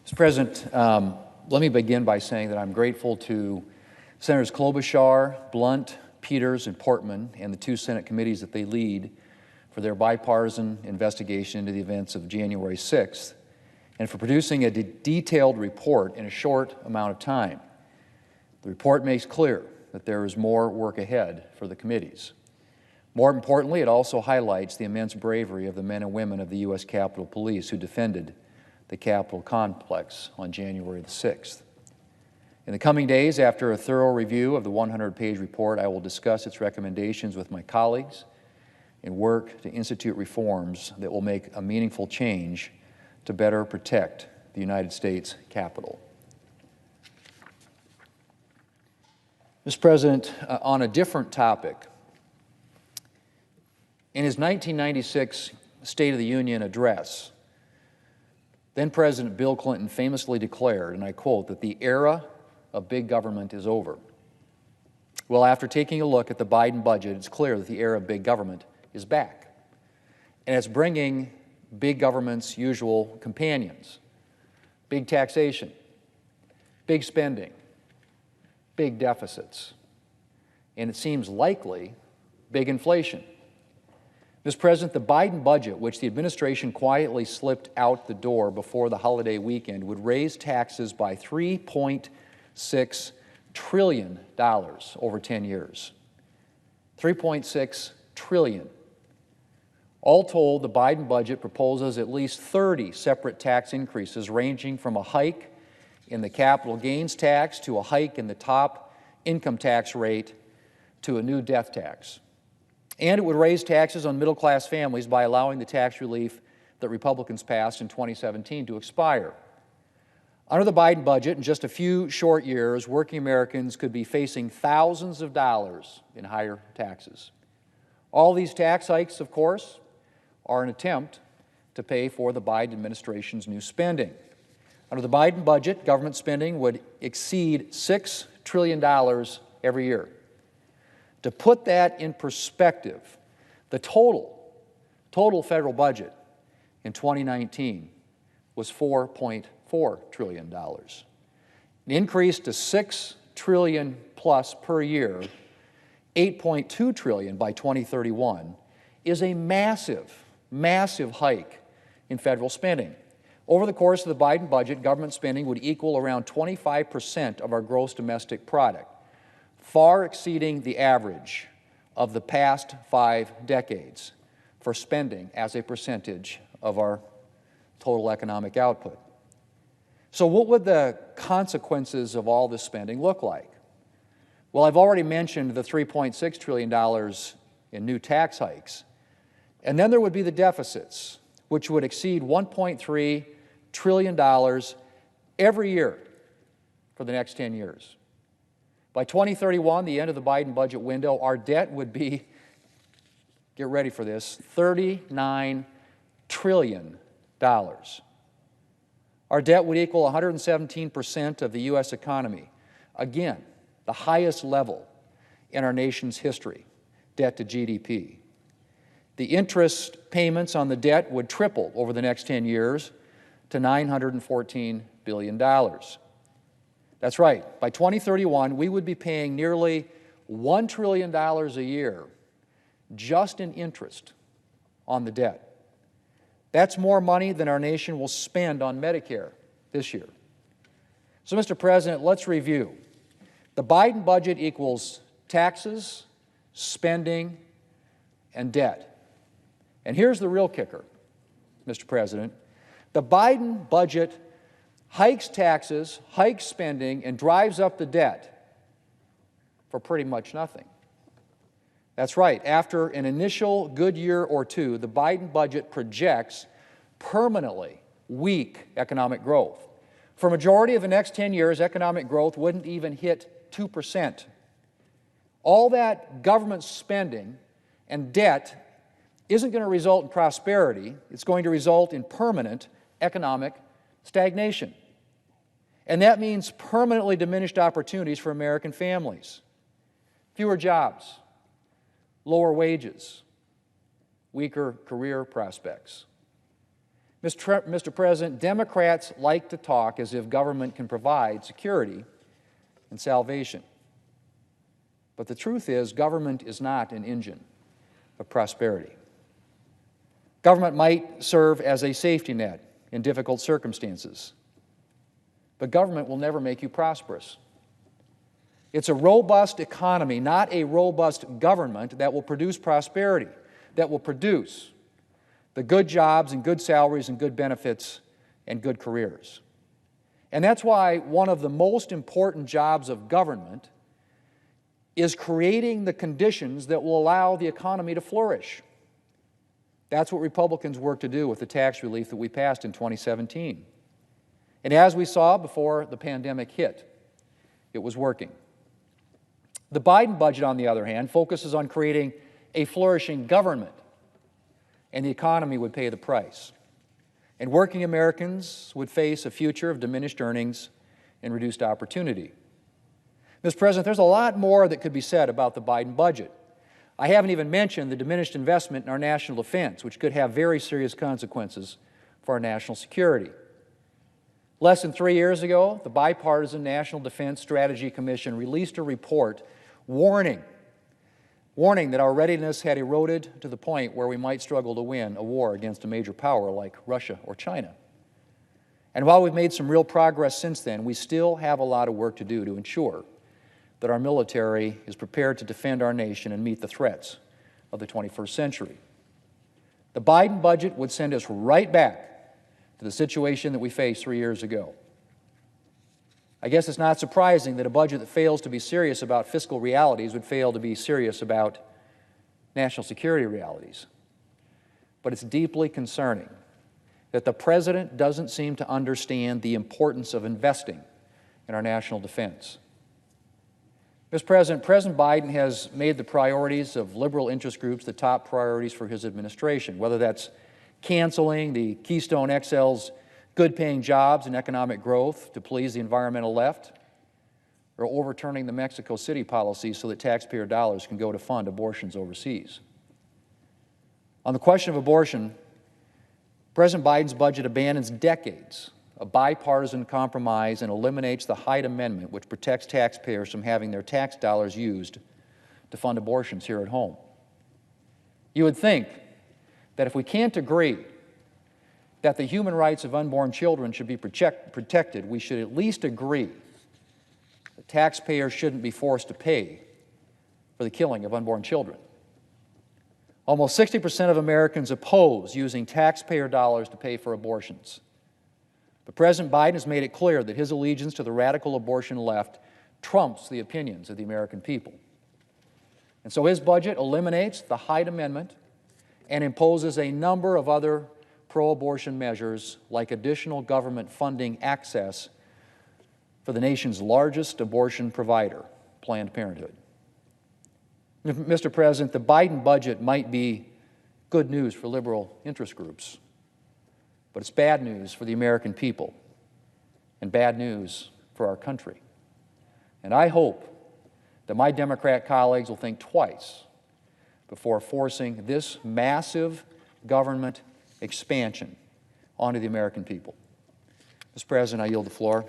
Mr. President, let me begin by saying that I'm grateful to Senators Klobuchar, Blunt, Peters, and Portman, and the two Senate committees that they lead for their bipartisan investigation into the events of January 6th, and for producing a detailed report in a short amount of time. The report makes clear that there is more work ahead for the committees. More importantly, it also highlights the immense bravery of the men and women of the U.S. Capitol Police who defended the Capitol complex on January the 6th. In the coming days, after a thorough review of the 100-page report, I will discuss its recommendations with my colleagues and work to institute reforms that will make a meaningful change to better protect the United States Capitol. Mr. President, on a different topic, in his 1996 State of the Union address, then-President Bill Clinton famously declared, and I quote, that the era of big government is over. Well, after taking a look at the Biden budget, it's clear that the era of big government is back. And it's bringing big government's usual companions: big taxation, big spending, big deficits, and it seems likely big inflation. Mr. President, the Biden budget, which the administration quietly slipped out the door before the holiday weekend, would raise taxes by $3.6 trillion over 10 years. $3.6 trillion. All told, the Biden budget proposes at least 30 separate tax increases, ranging from a hike in the capital gains tax to a hike in the top income tax rate to a new death tax. And it would raise taxes on middle-class families by allowing the tax relief that Republicans passed in 2017 to expire. Under the Biden budget, in just a few short years, working Americans could be facing thousands of dollars in higher taxes. All these tax hikes, of course, are an attempt to pay for the Biden administration's new spending. Under the Biden budget, government spending would exceed $6 trillion every year. To put that in perspective, the total federal budget in 2019 was $4.4 trillion. An increase to $6 trillion plus per year, $8.2 trillion by 2031, is a massive, massive hike in federal spending. Over the course of the Biden budget, government spending would equal around 25% of our gross domestic product, far exceeding the average of the past 5 decades for spending as a percentage of our total economic output. So what would the consequences of all this spending look like? Well, I've already mentioned the $3.6 trillion in new tax hikes. And then there would be the deficits, which would exceed $1.3 trillion every year for the next 10 years. By 2031, the end of the Biden budget window, our debt would be, get ready for this, $39 trillion. Our debt would equal 117% of the U.S. economy. Again, the highest level in our nation's history, debt to GDP. The interest payments on the debt would triple over the next 10 years to $914 billion. That's right. By 2031, we would be paying nearly $1 trillion a year just in interest on the debt. That's more money than our nation will spend on Medicare this year. So, Mr. President, let's review. The Biden budget equals taxes, spending, and debt. And here's the real kicker, Mr. President. The Biden budget hikes taxes, hikes spending, and drives up the debt for pretty much nothing. That's right. After an initial good year or two, the Biden budget projects permanently weak economic growth. For a majority of the next 10 years, economic growth wouldn't even hit 2%. All that government spending and debt isn't going to result in prosperity. It's going to result in permanent economic stagnation. And that means permanently diminished opportunities for American families. Fewer jobs, lower wages, weaker career prospects. Mr. President, Democrats like to talk as if government can provide security and salvation. But the truth is, government is not an engine of prosperity. Government might serve as a safety net in difficult circumstances, but government will never make you prosperous. It's a robust economy, not a robust government, that will produce prosperity, that will produce the good jobs and good salaries and good benefits and good careers. And that's why one of the most important jobs of government is creating the conditions that will allow the economy to flourish. That's what Republicans worked to do with the tax relief that we passed in 2017. And as we saw before the pandemic hit, it was working. The Biden budget, on the other hand, focuses on creating a flourishing government, and the economy would pay the price. And working Americans would face a future of diminished earnings and reduced opportunity. Mr. President, there's a lot more that could be said about the Biden budget. I haven't even mentioned the diminished investment in our national defense, which could have very serious consequences for our national security. Less than 3 years ago, the Bipartisan National Defense Strategy Commission released a report warning that our readiness had eroded to the point where we might struggle to win a war against a major power like Russia or China. And while we've made some real progress since then, we still have a lot of work to do to ensure that our military is prepared to defend our nation and meet the threats of the 21st century. The Biden budget would send us right back to the situation that we faced 3 years ago. I guess it's not surprising that a budget that fails to be serious about fiscal realities would fail to be serious about national security realities. But it's deeply concerning that the President doesn't seem to understand the importance of investing in our national defense. Mr. President, President Biden has made the priorities of liberal interest groups the top priorities for his administration, whether that's canceling the Keystone XL's good-paying jobs and economic growth to please the environmental left, or overturning the Mexico City policy so that taxpayer dollars can go to fund abortions overseas. On the question of abortion, President Biden's budget abandons decades of bipartisan compromise and eliminates the Hyde Amendment, which protects taxpayers from having their tax dollars used to fund abortions here at home. You would think that if we can't agree that the human rights of unborn children should be protected, we should at least agree that taxpayers shouldn't be forced to pay for the killing of unborn children. Almost 60% of Americans oppose using taxpayer dollars to pay for abortions. But President Biden has made it clear that his allegiance to the radical abortion left trumps the opinions of the American people. And so his budget eliminates the Hyde Amendment and imposes a number of other pro-abortion measures like additional government funding access for the nation's largest abortion provider, Planned Parenthood. Mr. President, the Biden budget might be good news for liberal interest groups, but it's bad news for the American people and bad news for our country. And I hope that my Democrat colleagues will think twice before forcing this massive government expansion onto the American people. Mr. President, I yield the floor.